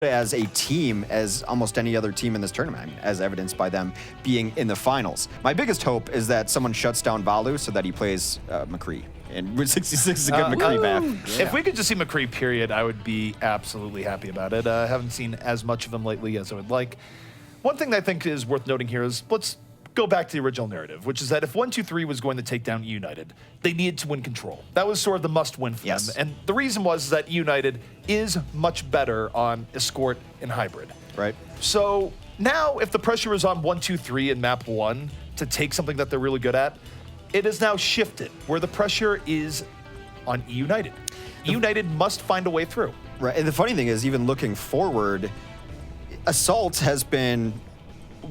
as a team as almost any other team in this tournament, I mean, as evidenced by them being in the finals. My biggest hope is that someone shuts down Valu so that he plays McCree. And Route 66 is a good McCree map. Yeah. If we could just see McCree, period, I would be absolutely happy about it. I haven't seen as much of him lately as I would like. One thing that I think is worth noting here is let's go back to the original narrative, which is that if 1-2-3 was going to take down eUnited, they needed to win control. That was sort of the must-win for them. And the reason was that eUnited is much better on Escort and Hybrid. Right. So now if the pressure is on 1-2-3 in map 1 to take something that they're really good at, it is now shifted where the pressure is on eUnited. eUnited must find a way through. Right. And the funny thing is, even looking forward, Assault has been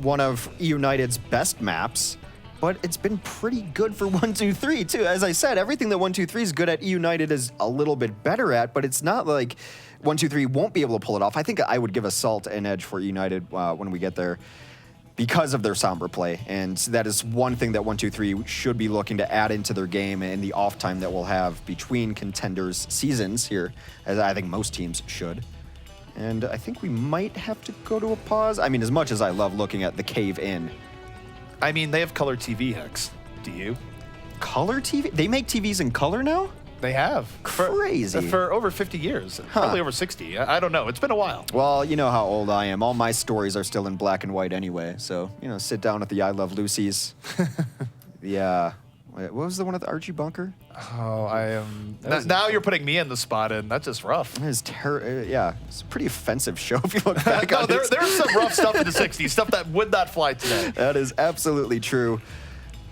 one of eUnited's best maps, but it's been pretty good for 1-2-3 too. As I said, everything that 1-2-3 is good at, eUnited is a little bit better at, but it's not like 1-2-3 won't be able to pull it off. I think I would give Assault an edge for eUnited when we get there because of their Sombra play, and that is one thing that 1-2-3 should be looking to add into their game in the off time that we'll have between Contenders seasons here, as I think most teams should. And I think we might have to go to a pause. I mean, as much as I love looking at the cave in. I mean, they have color TV, Hex. Do you? Color TV? They make TVs in color now? They have. Crazy. For over 50 years. Probably over 60. I don't know. It's been a while. Well, you know how old I am. All my stories are still in black and white anyway. So, you know, sit down at the I Love Lucy's. Yeah. What was the one at the Archie Bunker? Oh, I am. Now you're putting me in the spot, and that's just rough. It's yeah, it's a pretty offensive show if you look back on it. There's some rough stuff in the 60s, stuff that would not fly today. That is absolutely true.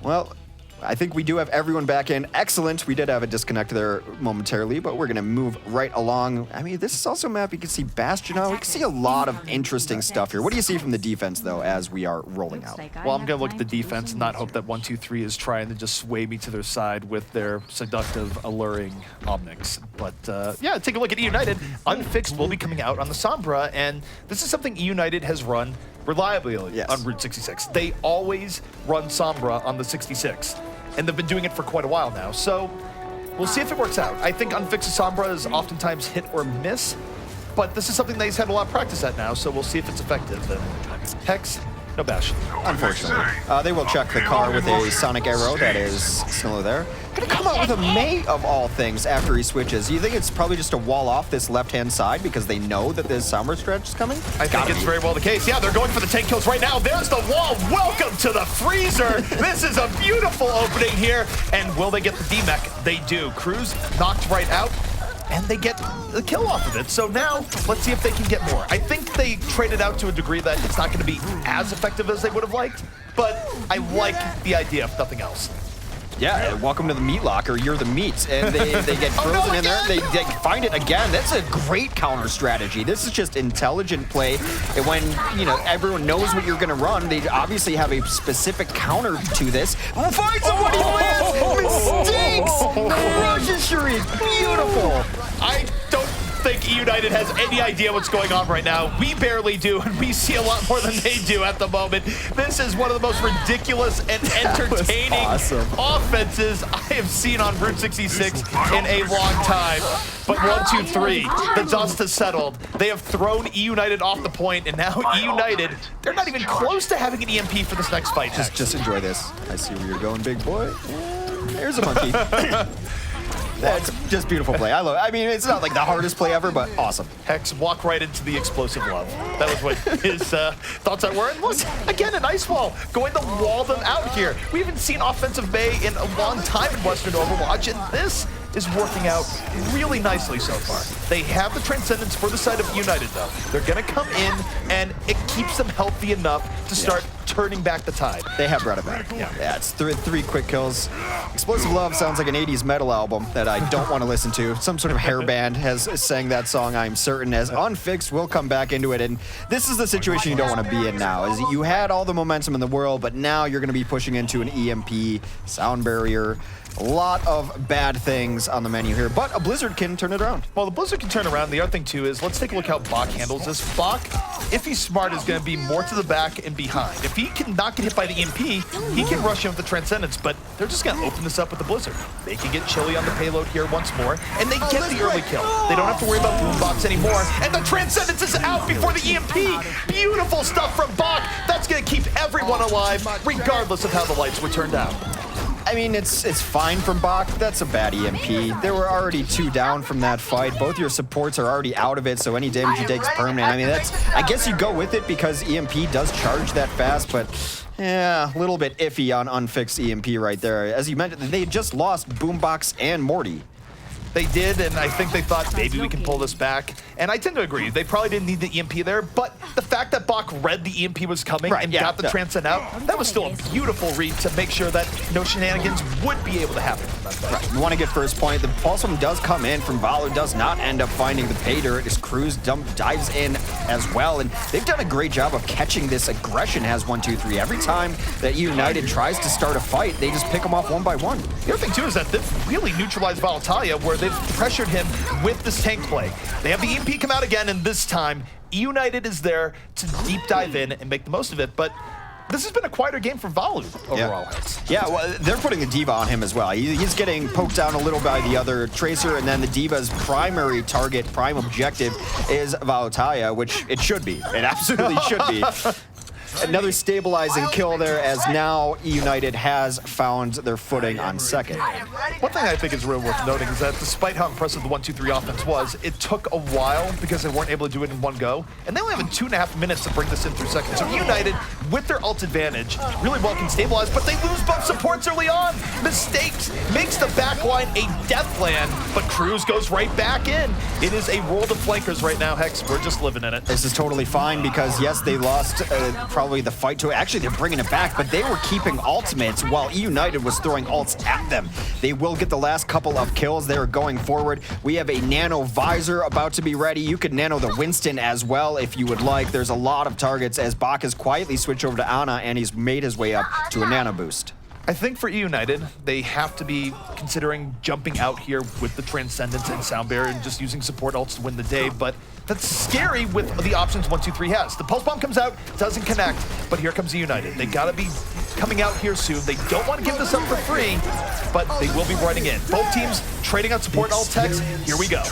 Well, I think we do have everyone back in. Excellent. We did have a disconnect there momentarily, but we're going to move right along. I mean, this is also a map you can see Bastion on. We can see a lot of interesting stuff here. What do you see from the defense, though, as we are rolling out? Well, I'm going to look at the defense and not hope that 1-2-3 is trying to just sway me to their side with their seductive, alluring Omnics. But, yeah, take a look at eUnited. Unfixed will be coming out on the Sombra, and this is something eUnited has run reliably on Route 66. They always run Sombra on the 66, and they've been doing it for quite a while now. So we'll see if it works out. I think Unfixed Sombra is oftentimes hit or miss, but this is something that he's had a lot of practice at now, so we'll see if it's effective. And Hex, no bash. Unfortunately. They will check the car with a Sonic Arrow that is still there. Gonna come out with a May of all things after he switches. You think it's probably just a wall off this left-hand side because they know that this Sombra stretch is coming? I think it's very well the case. Yeah, they're going for the 10 kills right now. There's the wall. Welcome to the freezer. This is a beautiful opening here. And will they get the D-Mech? They do. Cruz knocked right out, and they get the kill off of it. So now, let's see if they can get more. I think they traded out to a degree that it's not going to be as effective as they would have liked, but I like the idea, if nothing else. Yeah, welcome to the meat locker. You're the meat. And they get frozen in there. They find it again. That's a great counter strategy. This is just intelligent play. And when, you know, everyone knows what you're going to run, they obviously have a specific counter to this. Oh, find somebody wins! Mistakes! Crushes Shriek. Beautiful. I don't think eUnited has any idea what's going on right now. We barely do, and we see a lot more than they do at the moment. This is one of the most ridiculous and entertaining offenses I have seen on Route 66 in a long time. But 1-2-3, the dust has settled. They have thrown eUnited off the point, and now eUnited, they're not even close to having an EMP for this next fight. Just enjoy this. I see where you're going, big boy. There's a monkey. That's just beautiful play. I love it. I mean, it's not like the hardest play ever, but awesome. Hex, walk right into the explosive love. That was what his thoughts on were. And was, again, an ice wall, going to wall them out here. We haven't seen offensive May in a long time in Western Overwatch, and this is working out really nicely so far. They have the Transcendence for the side of eUnited, though. They're going to come in, and it keeps them healthy enough to start turning back the tide. They have brought it back. Yeah, it's three quick kills. Explosive Love sounds like an 80s metal album that I don't want to listen to. Some sort of hair band has sang that song, I'm certain, as Unfixed will come back into it. And this is the situation you don't want to be in now, is you had all the momentum in the world, but now you're going to be pushing into an EMP, sound barrier, a lot of bad things on the menu here, but a Blizzard can turn it around. Well, the Blizzard can turn around. The other thing, too, is let's take a look how Bach handles this. Bach if he's smart, is going to be more to the back and behind. If he cannot get hit by the EMP, he can rush in with the Transcendence, but they're just going to open this up with the Blizzard. They can get chilly on the payload here once more, and they get the early kill. They don't have to worry about Boombox anymore, and the Transcendence is out before the EMP. Beautiful stuff from Bach. That's going to keep everyone alive, regardless of how the lights were turned out. I mean, it's fine from Bach. That's a bad EMP. There were already 2 down from that fight. Both your supports are already out of it, so any damage you take is permanent. I mean, I guess you go with it because EMP does charge that fast, but yeah, a little bit iffy on unfixed EMP right there. As you mentioned, they just lost Boombox and Morty. They did, and I think they thought maybe we can pull this back. And I tend to agree. They probably didn't need the EMP there, but the fact that Bach read the EMP was coming and got the Transcend out, that was still a beautiful read to make sure that no shenanigans would be able to happen from that fight. Right. You want to get first point. The Pulse Bomb does come in from Valu, does not end up finding the pay dirt. His Cruz dives in as well, and they've done a great job of catching this aggression has 1-2-3. Every time that eUnited tries to start a fight, they just pick them off one by one. The other thing, too, is that they've really neutralized Volatalia, where they've pressured him with this tank play. They have the EMP come out again, and this time, eUnited is there to deep dive in and make the most of it, but this has been a quieter game for Valu overall. Yeah, well, they're putting the Diva on him as well. He's getting poked down a little by the other Tracer, and then the Diva's primary target, prime objective, is Volatalia, which it should be. It absolutely should be. Another stabilizing kill there, as now eUnited has found their footing on second. One thing I think is real worth noting is that despite how impressive the 1-2-3 offense was, it took a while because they weren't able to do it in one go, and they only have 2.5 minutes to bring this in through second. So eUnited, with their ult advantage, really well can stabilize, but they lose both supports early on. Mistakes makes the backline a deathland, but Cruz goes right back in. It is a world of flankers right now, Hex. We're just living in it. This is totally fine because, yes, they lost probably the fight to it. Actually, they're bringing it back, but they were keeping ultimates while eUnited was throwing ults at them. They will get the last couple of kills. They are going forward. We have a Nano Visor about to be ready. You could nano the Winston as well if you would like. There's a lot of targets as Bach has quietly switched over to Ana, and he's made his way up to a Nano Boost. I think for eUnited, they have to be considering jumping out here with the Transcendence and Sound Barrier and just using support ults to win the day, but that's scary with the options 1-2-3 has. The Pulse Bomb comes out, doesn't connect, but here comes eUnited. They gotta be coming out here soon. They don't want to give this up for free, but they will be running in. Both teams trading out support ult techs. Here we go.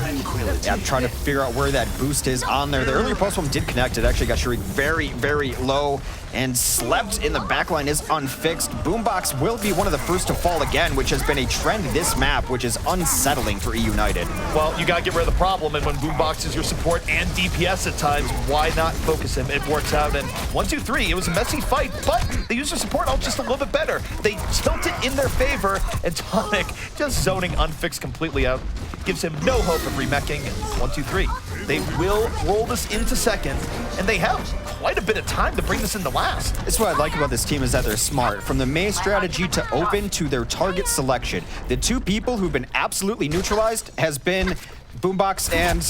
Yeah, I'm trying to figure out where that boost is on there. The earlier Pulse Bomb did connect. It actually got Sharik very, very low and slept in the backline is unfixed. Boombox will be one of the first to fall again, which has been a trend this map, which is unsettling for eUnited. Well, you gotta get rid of the problem, and when Boombox is your support and DPS at times, why not focus him? It works out, and 1-2-3, it was a messy fight, but they used their support ult just a little bit better. They tilt it in their favor, and Tonic just zoning unfixed completely out. Gives him no hope of remecking, and 1-2-3. They will roll this into second, and they have quite a bit of time to bring this into last. That's what I like about this team is that they're smart. From the main strategy to open to their target selection. The two people who've been absolutely neutralized has been Boombox and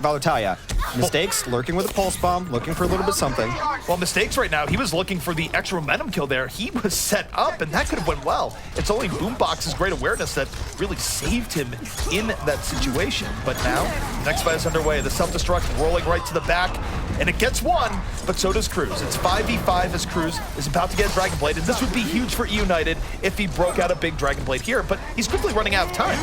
Volatalia. Mistakes, lurking with a Pulse Bomb, looking for a little bit something. Well, Mistakes right now, he was looking for the extra momentum kill there. He was set up, and that could have went well. It's only Boombox's great awareness that really saved him in that situation. But now, next fight is underway. The self-destruct rolling right to the back, and it gets one, but so does Cruz. It's 5v5 as Cruz is about to get a Dragon Blade, and this would be huge for eUnited if he broke out a big Dragon Blade here, but he's quickly running out of time.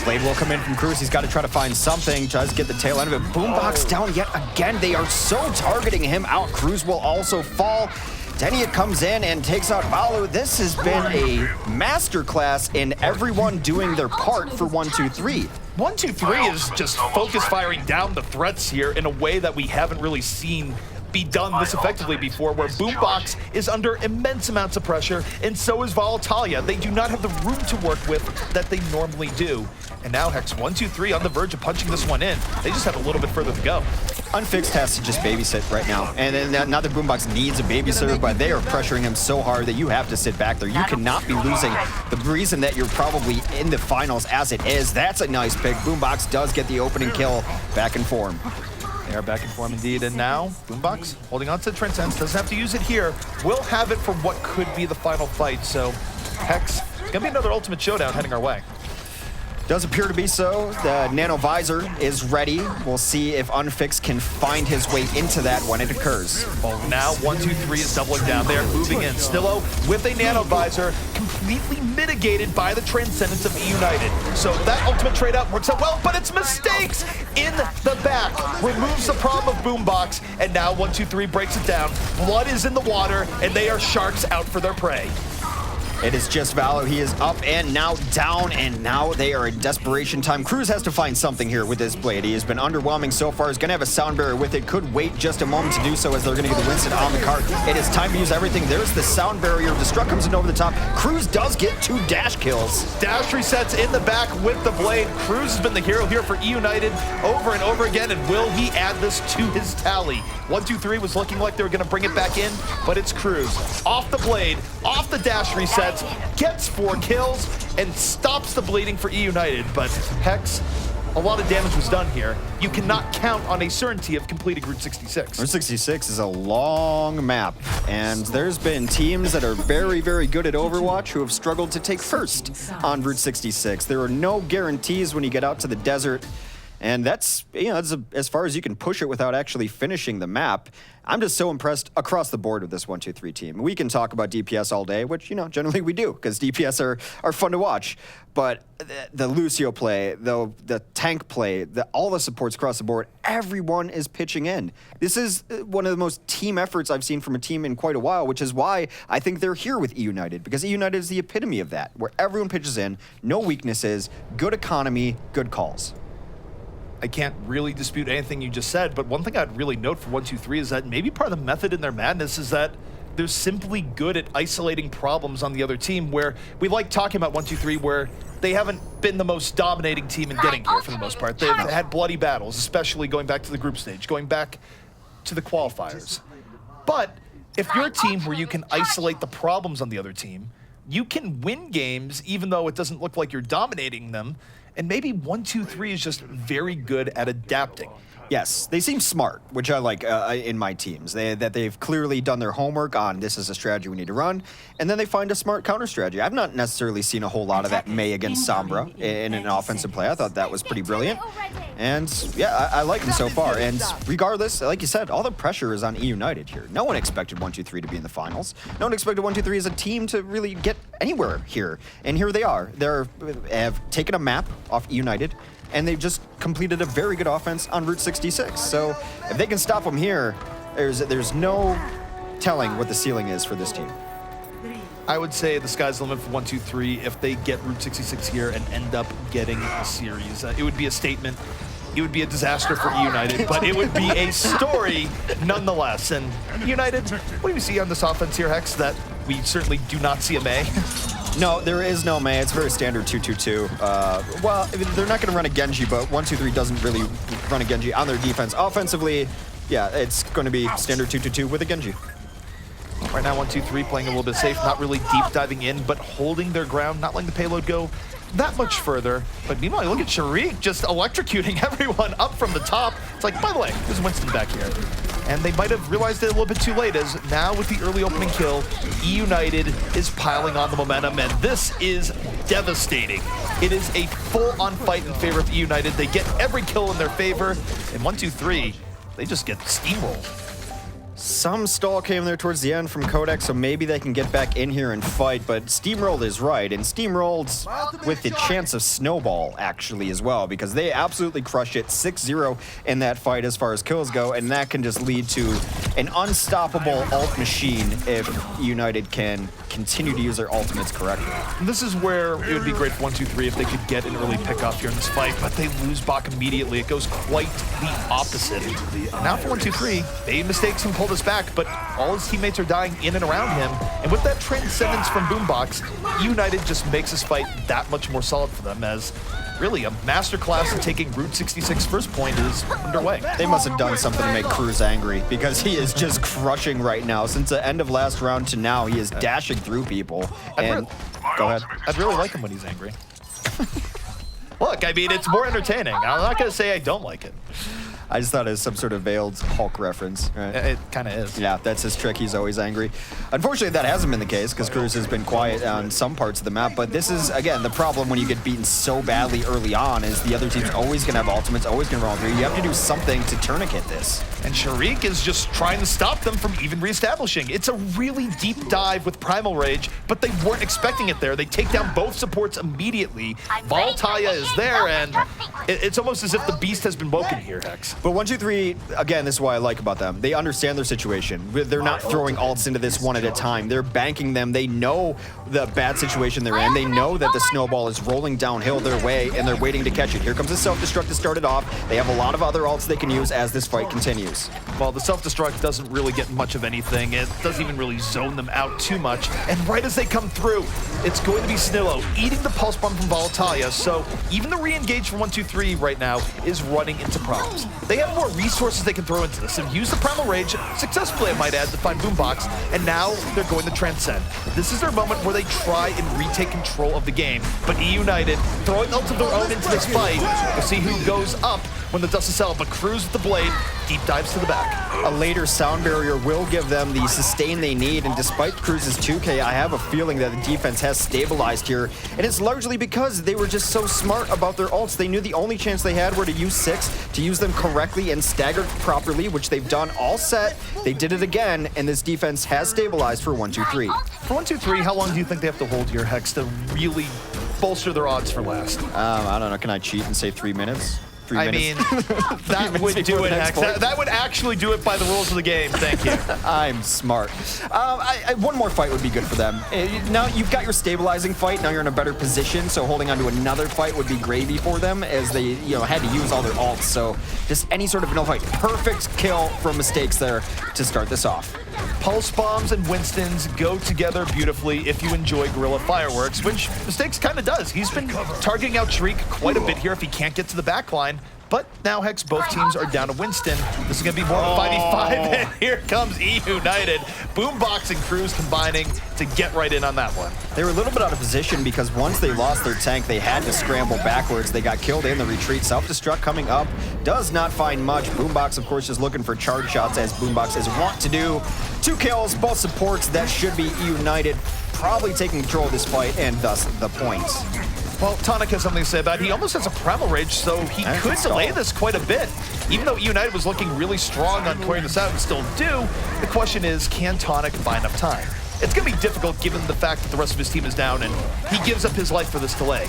Blade will come in from Cruz. He's got to try to find something, tries to get the tail end of it. Boombox down yet again. They are so targeting him out. Cruz will also fall. Deniat comes in and takes out Valu. This has been a masterclass in everyone doing their part for 1-2-3. 1-2-3 is just focus firing down the threats here in a way that we haven't really seen be done this effectively before, where Boombox is under immense amounts of pressure, and so is Volatalia. They do not have the room to work with that they normally do. And now Hex 1-2-3 on the verge of punching this one in. They just have a little bit further to go. Unfixed has to just babysit right now. And then not that Boombox needs a babysitter, but they are pressuring him so hard that you have to sit back there. You cannot be losing. The reason that you're probably in the finals as it is, that's a nice pick. Boombox does get the opening kill back in form. They are back in form indeed, and now Boombox holding on to Transcendence, doesn't have to use it here. Will have it for what could be the final fight, so Hex, gonna be another ultimate showdown heading our way. Does appear to be so. The nano visor is ready. We'll see if Unfix can find his way into that when it occurs. Well, now 123 is doubling down there, moving in. Snillo with a nano visor, completely mitigated by the transcendence of eUnited. So that ultimate trade out works out well, but it's mistakes in the back. Removes the problem of Boombox, and now 123 breaks it down. Blood is in the water, and they are sharks out for their prey. It is just Valo. He is up and now down, and now they are in desperation time. Cruz has to find something here with this blade. He has been underwhelming so far. He's going to have a sound barrier with it. Could wait just a moment to do so as they're going to get the Winston on the cart. It is time to use everything. There's the sound barrier. Destruct comes in over the top. Cruz does get 2 dash kills. Dash resets in the back with the blade. Cruz has been the hero here for eUnited over and over again, and will he add this to his tally? 123 was looking like they were going to bring it back in, but it's Cruz. Off the blade, off the dash resets, gets 4 kills, and stops the bleeding for eUnited. But Hex, a lot of damage was done here. You cannot count on a certainty of completing Route 66. Route 66 is a long map, and there's been teams that are very, very good at Overwatch who have struggled to take first on Route 66. There are no guarantees when you get out to the desert. And that's, that's as far as you can push it without actually finishing the map. I'm just so impressed across the board with this 1-2-3 team. We can talk about DPS all day, which, generally we do, because DPS are fun to watch. But the Lucio play, the tank play, all the supports across the board, everyone is pitching in. This is one of the most team efforts I've seen from a team in quite a while, which is why I think they're here with eUnited, because eUnited is the epitome of that, where everyone pitches in, no weaknesses, good economy, good calls. I can't really dispute anything you just said, but one thing I'd really note for 123 is that maybe part of the method in their madness is that they're simply good at isolating problems on the other team, where we like talking about 123 where they haven't been the most dominating team in getting here for the most part. They've had bloody battles, especially going back to the group stage, going back to the qualifiers. But if you're a team where you can isolate the problems on the other team, you can win games even though it doesn't look like you're dominating them. And maybe 123 is just very good at adapting. Yes, they seem smart, which I like in my teams. They've clearly done their homework on this is a strategy we need to run, and then they find a smart counter strategy. I've not necessarily seen a whole lot of that Mei against Sombra in an offensive play. I thought that was pretty brilliant. And yeah, I like them so far. And regardless, like you said, all the pressure is on eUnited here. No one expected 123 to be in the finals. No one expected 123 as a team to really get anywhere here. And here they are. They have taken a map off eUnited, and they've just completed a very good offense on Route 66. So if they can stop them here, there's no telling what the ceiling is for this team. I would say the sky's the limit for 123 if they get Route 66 here and end up getting a series. It would be a statement. It would be a disaster for eUnited, but it would be a story nonetheless. And eUnited, what do you see on this offense here, Hex, that we certainly do not see a Mei? No, there is no Mei. It's very standard 2-2-2. Well, they're not going to run a Genji, but 123 doesn't really run a Genji on their defense. Offensively, yeah, it's going to be standard 2-2-2 with a Genji. Right now, 123 playing a little bit safe, not really deep diving in, but holding their ground, not letting the payload go that much further. But meanwhile, look at Sharik just electrocuting everyone up from the top. It's like, by the way, there's Winston back here. And they might have realized it a little bit too late, as now with the early opening kill, eUnited is piling on the momentum, and this is devastating. It is a full-on fight in favor of eUnited. They get every kill in their favor, and 123, they just get steamrolled. Some stall came there towards the end from Codex, so maybe they can get back in here and fight, but Steamrolled is right, and Steamrolled with the chance of snowball, actually, as well, because they absolutely crushed it 6-0 in that fight as far as kills go, and that can just lead to an unstoppable ult machine if United can continue to use their ultimates correctly. This is where it would be great for 123 if they could get an early pickoff here in this fight, but they lose Bach immediately. It goes quite the opposite. Now for 123, they made mistakes and pulled us back, but all his teammates are dying in and around him, and with that transcendence from Boombox, eUnited just makes this fight that much more solid for them, as really a masterclass in taking Route 66 first point is underway. They must have done something to make Cruz angry, because he is just crushing right now. Since the end of last round to now, he is dashing through people. And go ahead. I'd really like him when he's angry. Look, I mean, it's more entertaining. I'm not going to say I don't like it. I just thought it was some sort of veiled Hulk reference, right? It kind of is. Yeah, that's his trick. He's always angry. Unfortunately, that hasn't been the case because Cruz has been quiet on some parts of the map. But this is, again, the problem when you get beaten so badly early on is the other team's always going to have ultimates, always going to run through. You have to do something to tourniquet this. And Sharik is just trying to stop them from even reestablishing. It's a really deep dive with Primal Rage, but they weren't expecting it there. They take down both supports immediately. Voltaya is there, and it's almost as if the beast has been woken here, Hex. But 1-2-3, again, this is what I like about them. They understand their situation. They're not throwing ults into this one at a time. They're banking them. They know the bad situation they're in. They know that the snowball is rolling downhill their way, and they're waiting to catch it. Here comes the self-destruct to start it off. They have a lot of other ults they can use as this fight continues. Well, the self-destruct doesn't really get much of anything. It doesn't even really zone them out too much. And right as they come through, it's going to be Snillo eating the pulse bomb from Voltaya. So even the re-engage from 1-2-3 right now is running into problems. They have more resources they can throw into this and use the Primal Rage successfully, I might add, to find Boombox. And now they're going to Transcend. This is their moment where they try and retake control of the game. But eUnited throwing ults of their own into this fight. We'll see who goes up when the dust is settled, but Cruz with the blade deep dives to the back. A later sound barrier will give them the sustain they need, and despite Cruz's 2K, I have a feeling that the defense has stabilized here, and it's largely because they were just so smart about their ults. They knew the only chance they had were to use 6, to use them correctly and staggered properly, which they've done all set. They did it again, and this defense has stabilized for 1-2-3. For 1-2-3, how long do you think they have to hold here, Hex, to really bolster their odds for last? I don't know. Can I cheat and say 3 minutes? I mean, that would do it, Hex. That would actually do it by the rules of the game. Thank you. I'm smart. One more fight would be good for them. Now you've got your stabilizing fight. Now you're in a better position, so holding on to another fight would be gravy for them as they, had to use all their ults. So just any sort of vanilla fight. Perfect kill from mistakes there to start this off. Pulse bombs and Winstons go together beautifully if you enjoy Guerrilla Fireworks, which Mistakes kind of does. He's been targeting out Shriek quite a bit here if he can't get to the back line. But now, Hex, both teams are down to Winston. This is going to be more of a 5v5, and here comes eUnited. Boombox and Cruz combining to get right in on that one. They were a little bit out of position because once they lost their tank, they had to scramble backwards. They got killed in the retreat. Self-destruct coming up does not find much. Boombox, of course, is looking for charge shots, as Boombox is wont to do. 2 kills, both supports. That should be eUnited probably taking control of this fight, and thus the points. Well, Tonic has something to say about it. He almost has a Primal Rage, so he could delay this quite a bit. Even though eUnited was looking really strong on clearing this out and still do, the question is, can Tonic buy enough time? It's going to be difficult given the fact that the rest of his team is down and he gives up his life for this delay.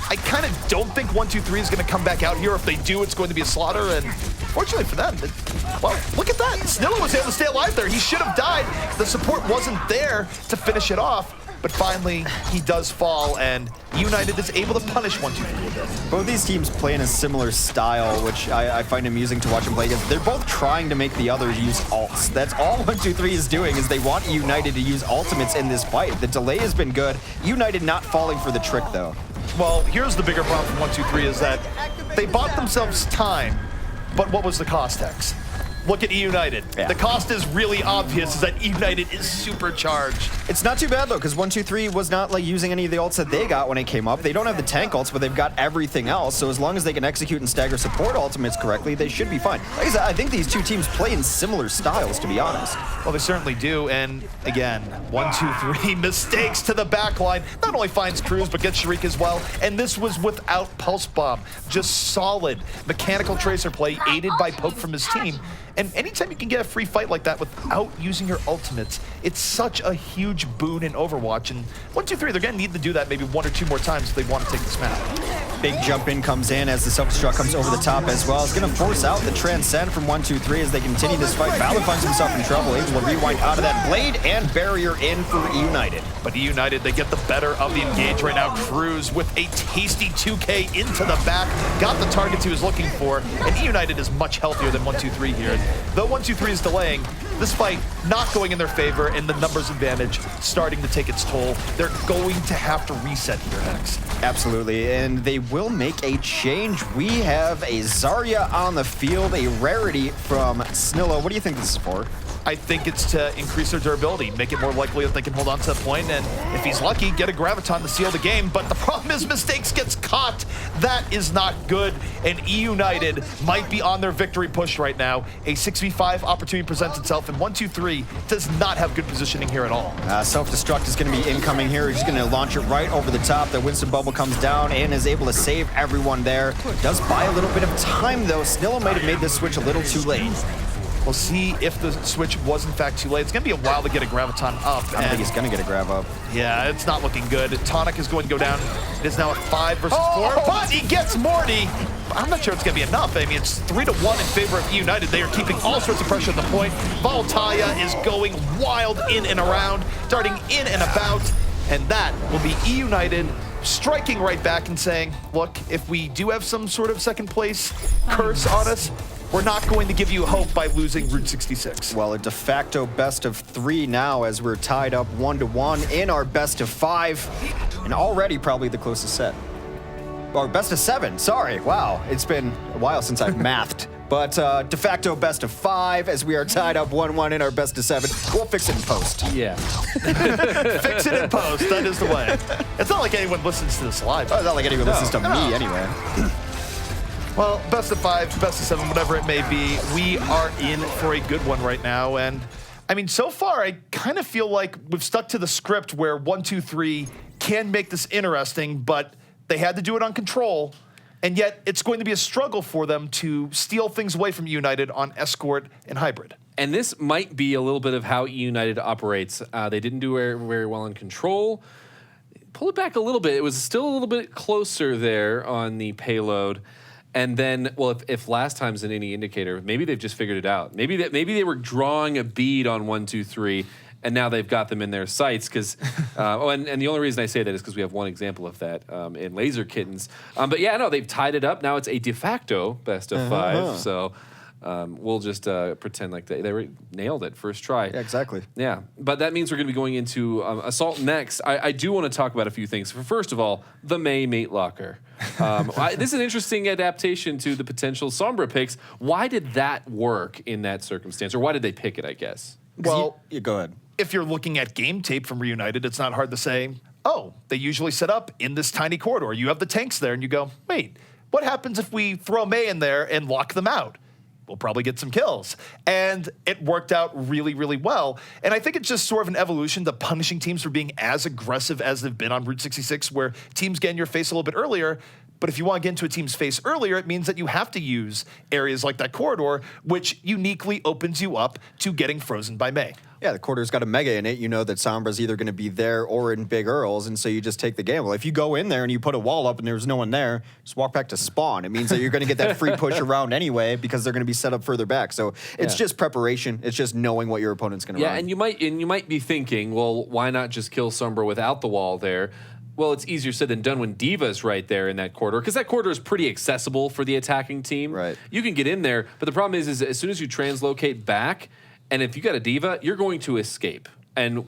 I kind of don't think 1-2-3 is going to come back out here. If they do, it's going to be a slaughter, and fortunately for them, well, look at that. Snilla was able to stay alive there. He should have died. The support wasn't there to finish it off. But finally, he does fall, and eUnited is able to punish 1-2-3 a bit. Both these teams play in a similar style, which I find amusing to watch them play against. They're both trying to make the others use ults. That's all 1-2-3 is doing, is they want eUnited to use ultimates in this fight. The delay has been good. eUnited not falling for the trick, though. Well, here's the bigger problem from 1-2-3 is that they bought themselves time, but what was the cost, Hex? Look at eUnited. Yeah. The cost is really obvious, is that eUnited is supercharged. It's not too bad, though, because 1-2-3 was not like using any of the ults that they got when it came up. They don't have the tank ults, but they've got everything else. So as long as they can execute and stagger support ultimates correctly, they should be fine. Like I said, I think these two teams play in similar styles, to be honest. Well, they certainly do. And again, 1-2-3 mistakes to the back line. Not only finds Cruz, but gets Shriek as well. And this was without Pulse Bomb. Just solid mechanical tracer play aided by poke from his team. And anytime you can get a free fight like that without using your ultimates, it's such a huge boon in Overwatch. And 1-2-3, they're going to need to do that maybe 1 or 2 more times if they want to take this map. Big jump in comes in as the self-destruct comes over the top as well. It's going to force out the Transcend from 1-2-3 as they continue this fight. Valor finds himself in trouble, able to rewind out of that blade and barrier in for eUnited. But eUnited, they get the better of the engage right now. Cruz with a tasty 2K into the back, got the targets he was looking for, and eUnited is much healthier than 1-2-3 here. Though 1-2-3 is delaying, this fight not going in their favor and the numbers advantage starting to take its toll. They're going to have to reset here, Hex. Absolutely, and they will make a change. We have a Zarya on the field, a rarity from Snillo. What do you think this is for? I think it's to increase their durability, make it more likely that they can hold on to that point, and if he's lucky, get a Graviton to seal the game. But the problem is Mistakes gets caught. That is not good, and eUnited might be on their victory push right now. A 6v5 opportunity presents itself, and 1-2-3 does not have good positioning here at all. Self-destruct is going to be incoming here. He's going to launch it right over the top. The Winston Bubble comes down and is able to save everyone there. Does buy a little bit of time, though. Snillo might have made this switch a little too late. We'll see if the switch was in fact too late. It's going to be a while to get a Graviton up. I don't think he's going to get a grab up. Yeah, it's not looking good. Tonic is going to go down. It is now a 5 versus 4, but he gets Morty. I'm not sure it's going to be enough. I mean, it's 3-1 in favor of eUnited. They are keeping all sorts of pressure at the point. Valtaya is going wild in and around, darting in and about, and that will be eUnited striking right back and saying, look, if we do have some sort of second place curse on us, we're not going to give you hope by losing Route 66. Well, a de facto best of 3 now as we're tied up 1-1 in our best of 5, and already probably the closest set. Or best of 7, sorry. Wow, it's been a while since I've mathed. But de facto best of 5 as we are tied up 1-1 in our best of 7. We'll fix it in post. Yeah. Fix it in post, that is the way. It's not like anyone listens to this live. Oh, it's not like anyone listens to me anyway. Well, best of 5, best of 7, whatever it may be, we are in for a good one right now. And I mean, so far, I kind of feel like we've stuck to the script where 1-2-3 can make this interesting, but they had to do it on control. And yet, it's going to be a struggle for them to steal things away from eUnited on Escort and Hybrid. And this might be a little bit of how eUnited operates. They didn't do very well on control. Pull it back a little bit. It was still a little bit closer there on the payload. And then, well, if last time's in any indicator, maybe they've just figured it out. Maybe they were drawing a bead on 1-2-3, and now they've got them in their sights. Because, and the only reason I say that is because we have one example of that in Laser Kittens. But yeah, no, they've tied it up. Now it's a de facto best of 5. So we'll just pretend like they nailed it first try. Yeah, exactly. Yeah, but that means we're going to be going into Assault next. I do want to talk about a few things. First of all, the Mei Mate Locker. This is an interesting adaptation to the potential Sombra picks. Why did that work in that circumstance? Or why did they pick it, I guess? Well, go ahead. If you're looking at game tape from Reunited, it's not hard to say, oh, they usually set up in this tiny corridor. You have the tanks there, and you go, wait, what happens if we throw Mei in there and lock them out? We'll probably get some kills. And it worked out really, really well. And I think it's just sort of an evolution to punishing teams for being as aggressive as they've been on Route 66, where teams get in your face a little bit earlier. But if you want to get into a team's face earlier, it means that you have to use areas like that corridor, which uniquely opens you up to getting frozen by Mei. Yeah, the corridor's got a mega in it. You know that Sombra's either going to be there or in Big Earls, and so you just take the gamble. If you go in there and you put a wall up and there's no one there, just walk back to spawn. It means that you're going to get that free push around anyway because they're going to be set up further back. So it's just preparation. It's just knowing what your opponent's going to run. Yeah, and you might be thinking, well, why not just kill Sombra without the wall there? Well, it's easier said than done when Diva's right there in that corridor, because that corridor is pretty accessible for the attacking team. Right. You can get in there, but the problem is as soon as you translocate back, and if you got a Diva, you're going to escape. And